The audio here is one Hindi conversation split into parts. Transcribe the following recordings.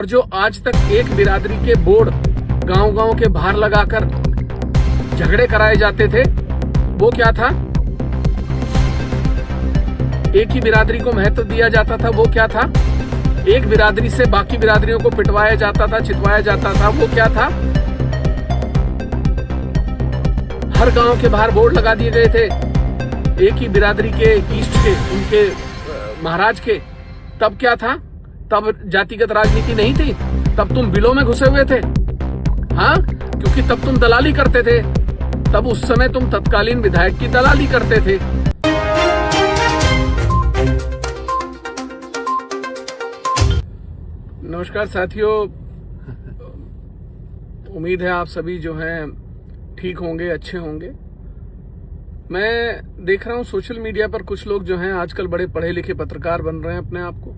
और जो आज तक एक बिरादरी के बोर्ड गांव-गांव के बाहर लगाकर झगड़े कराए जाते थे, वो क्या था? एक ही बिरादरी को महत्व दिया जाता था, वो क्या था? एक बिरादरी से बाकी बिरादरियों को पिटवाया जाता था, चितवाया जाता था, वो क्या था? हर गांव के बाहर बोर्ड लगा दिए गए थे एक ही बिरादरी के, ईस्ट के, उनके महाराज के। तब क्या था? तब जातिगत राजनीति नहीं थी, तब तुम बिलों में घुसे हुए थे। हाँ, क्योंकि तब तुम दलाली करते थे, तब उस समय तुम तत्कालीन विधायक की दलाली करते थे। नमस्कार साथियों, उम्मीद है आप सभी जो हैं ठीक होंगे, अच्छे होंगे। मैं देख रहा हूँ सोशल मीडिया पर कुछ लोग जो हैं आजकल बड़े पढ़े लिखे पत्रकार बन रहे हैं अपने आप को,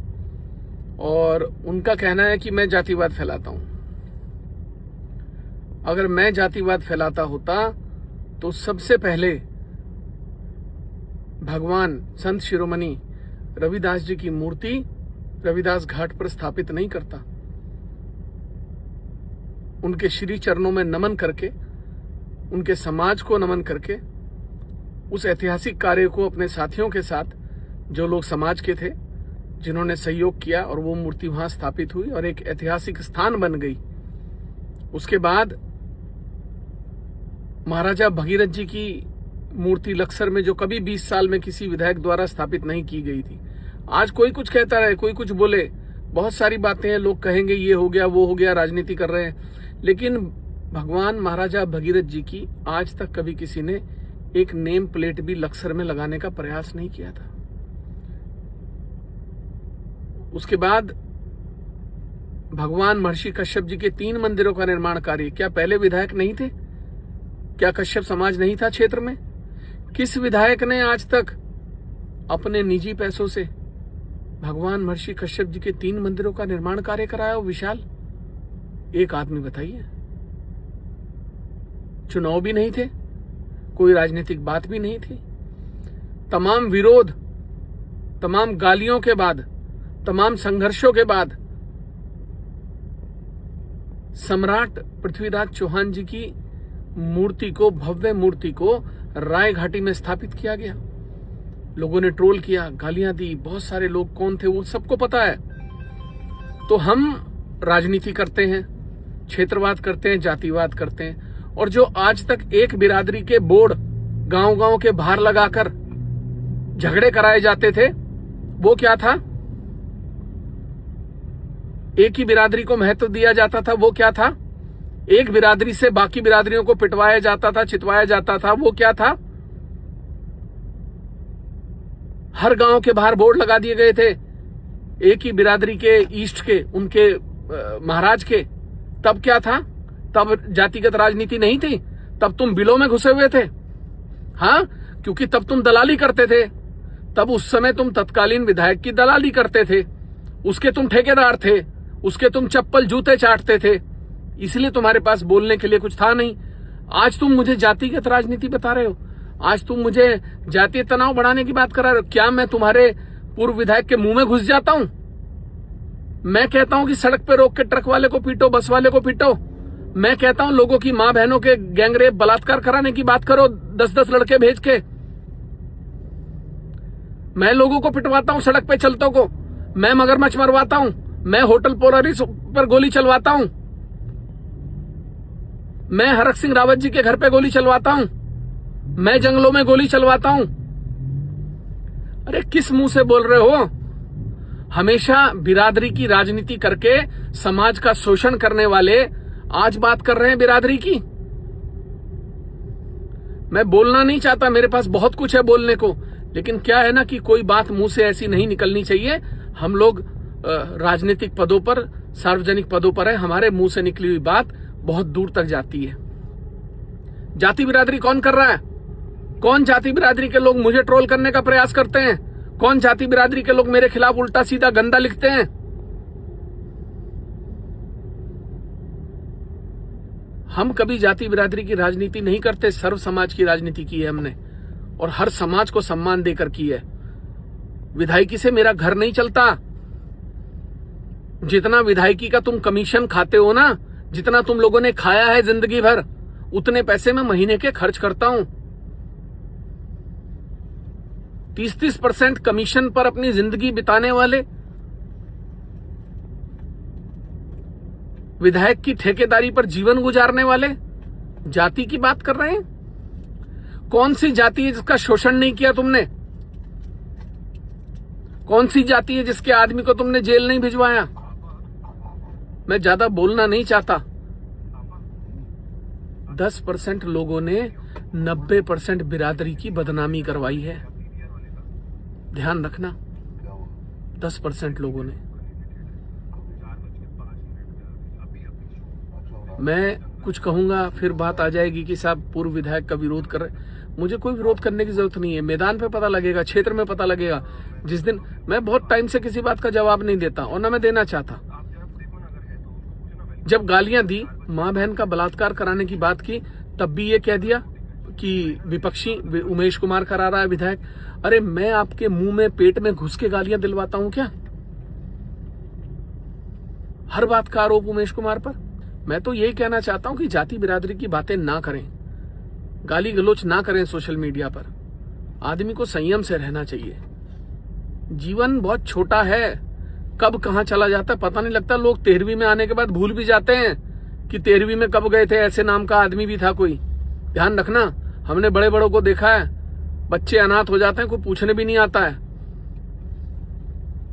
और उनका कहना है कि मैं जातिवाद फैलाता हूं। अगर मैं जातिवाद फैलाता होता तो सबसे पहले भगवान संत शिरोमणि रविदास जी की मूर्ति रविदास घाट पर स्थापित नहीं करता। उनके श्री चरणों में नमन करके, उनके समाज को नमन करके, उस ऐतिहासिक कार्य को अपने साथियों के साथ, जो लोग समाज के थे, जिन्होंने सहयोग किया, और वो मूर्ति वहां स्थापित हुई और एक ऐतिहासिक स्थान बन गई। उसके बाद महाराजा भगीरथ जी की मूर्ति लक्सर में, जो कभी 20 साल में किसी विधायक द्वारा स्थापित नहीं की गई थी। आज कोई कुछ कहता रहे, कोई कुछ बोले, बहुत सारी बातें हैं, लोग कहेंगे ये हो गया, वो हो गया, राजनीति कर रहे हैं, लेकिन भगवान महाराजा भगीरथ जी की आज तक कभी किसी ने एक नेम प्लेट भी लक्सर में लगाने का प्रयास नहीं किया था। उसके बाद भगवान महर्षि कश्यप जी के 3 मंदिरों का निर्माण कार्य, क्या पहले विधायक नहीं थे? क्या कश्यप समाज नहीं था क्षेत्र में? किस विधायक ने आज तक अपने निजी पैसों से भगवान महर्षि कश्यप जी के 3 मंदिरों का निर्माण कार्य कराया हो विशाल? एक आदमी बताइए। चुनाव भी नहीं थे, कोई राजनीतिक बात भी नहीं थी। तमाम विरोध, तमाम गालियों के बाद, तमाम संघर्षों के बाद सम्राट पृथ्वीराज चौहान जी की मूर्ति को, भव्य मूर्ति को राय घाटी में स्थापित किया गया। लोगों ने ट्रोल किया, गालियां दी, बहुत सारे लोग कौन थे वो सबको पता है। तो हम राजनीति करते हैं, क्षेत्रवाद करते हैं, जातिवाद करते हैं, और जो आज तक एक बिरादरी के बोर्ड गांव-गांव के बाहर लगाकर झगड़े कराए जाते थे, वो क्या था? एक ही बिरादरी को महत्व दिया जाता था, वो क्या था? एक बिरादरी से बाकी बिरादरियों को पिटवाया जाता था, चितवाया जाता था, वो क्या था? हर गांव के बाहर बोर्ड लगा दिए गए थे एक ही बिरादरी के, ईस्ट के, उनके महाराज के। तब क्या था? तब जातिगत राजनीति नहीं थी, तब तुम बिलों में घुसे हुए थे। हाँ, क्योंकि तब तुम दलाली करते थे, तब उस समय तुम तत्कालीन विधायक की दलाली करते थे, उसके तुम ठेकेदार थे, उसके तुम चप्पल जूते चाटते थे, इसलिए तुम्हारे पास बोलने के लिए कुछ था नहीं। आज तुम मुझे जातिगत राजनीति बता रहे हो, आज तुम मुझे जातीय तनाव बढ़ाने की बात करा रहे हो। क्या मैं तुम्हारे पूर्व विधायक के मुंह में घुस जाता हूं? मैं कहता हूं कि सड़क पे रोक के ट्रक वाले को पीटो, बस वाले को पीटो। मैं कहता हूं लोगों की मां बहनों के गैंगरेप, बलात्कार कराने की बात करो, 10-10 लड़के भेज के। मैं लोगों को पिटवाता हूं, सड़क पे चलतों को। मैं मगरमच्छ मरवाता हूं, मैं होटल पोलारिस पर गोली चलवाता हूं, मैं हरक सिंह रावत जी के घर पे गोली चलवाता हूं, मैं जंगलों में गोली चलवाता हूं। अरे किस मुंह से बोल रहे हो? हमेशा बिरादरी की राजनीति करके समाज का शोषण करने वाले आज बात कर रहे हैं बिरादरी की। मैं बोलना नहीं चाहता, मेरे पास बहुत कुछ है बोलने को, लेकिन क्या है ना कि कोई बात मुंह से ऐसी नहीं निकलनी चाहिए। हम लोग राजनीतिक पदों पर, सार्वजनिक पदों पर है, हमारे मुंह से निकली हुई बात बहुत दूर तक जाती है। जाति बिरादरी कौन कर रहा है? कौन जाति बिरादरी के लोग मुझे ट्रोल करने का प्रयास करते हैं? कौन जाति बिरादरी के लोग मेरे खिलाफ उल्टा सीधा गंदा लिखते हैं? हम कभी जाति बिरादरी की राजनीति नहीं करते, सर्व समाज की राजनीति की है हमने, और हर समाज को सम्मान देकर की है। विधायकी से मेरा घर नहीं चलता। जितना विधायकी का तुम कमीशन खाते हो ना, जितना तुम लोगों ने खाया है जिंदगी भर, उतने पैसे मैं महीने के खर्च करता हूं। 30-30% कमीशन पर अपनी जिंदगी बिताने वाले विधायक की ठेकेदारी पर जीवन गुजारने वाले जाति की बात कर रहे हैं। कौन सी जाति है जिसका शोषण नहीं किया तुमने? कौन सी जाति है जिसके आदमी को तुमने जेल नहीं भिजवाया? मैं ज्यादा बोलना नहीं चाहता। 10% लोगों ने 90% बिरादरी की बदनामी करवाई है। ध्यान रखना, 10% लोगों ने। मैं कुछ कहूंगा फिर बात आ जाएगी कि साहब पूर्व विधायक का विरोध कर रहे। मुझे कोई विरोध करने की जरूरत नहीं है। मैदान पे पता लगेगा, क्षेत्र में पता लगेगा। जिस दिन मैं बहुत टाइम से किसी बात का जवाब नहीं देता और ना मैं देना चाहता। जब गालियां दी, मां बहन का बलात्कार कराने की बात की, तब भी ये कह दिया कि विपक्षी उमेश कुमार करा रहा है विधायक। अरे मैं आपके मुंह में पेट में घुस के गालियां दिलवाता हूं क्या? हर बात का आरोप उमेश कुमार पर। मैं तो यही कहना चाहता हूं कि जाति बिरादरी की बातें ना करें, गाली गलोच ना करें सोशल मीडिया पर। आदमी को संयम से रहना चाहिए। जीवन बहुत छोटा है, कब कहां चला जाता है पता नहीं लगता। लोग 13वीं में आने के बाद भूल भी जाते हैं कि 13वीं में कब गए थे, ऐसे नाम का आदमी भी था कोई। ध्यान रखना, हमने बड़े बड़ों को देखा है, बच्चे अनाथ हो जाते हैं, कोई पूछने भी नहीं आता है।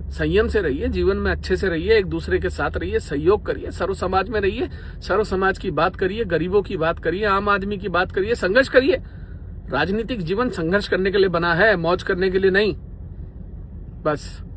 संयम से रहिए, जीवन में अच्छे से रहिए, एक दूसरे के साथ रहिए, सहयोग करिए, सर्व समाज में रहिए, सर्व समाज की बात करिए, गरीबों की बात करिए, आम आदमी की बात करिए, संघर्ष करिए। राजनीतिक जीवन संघर्ष करने के लिए बना है, मौज करने के लिए नहीं। बस।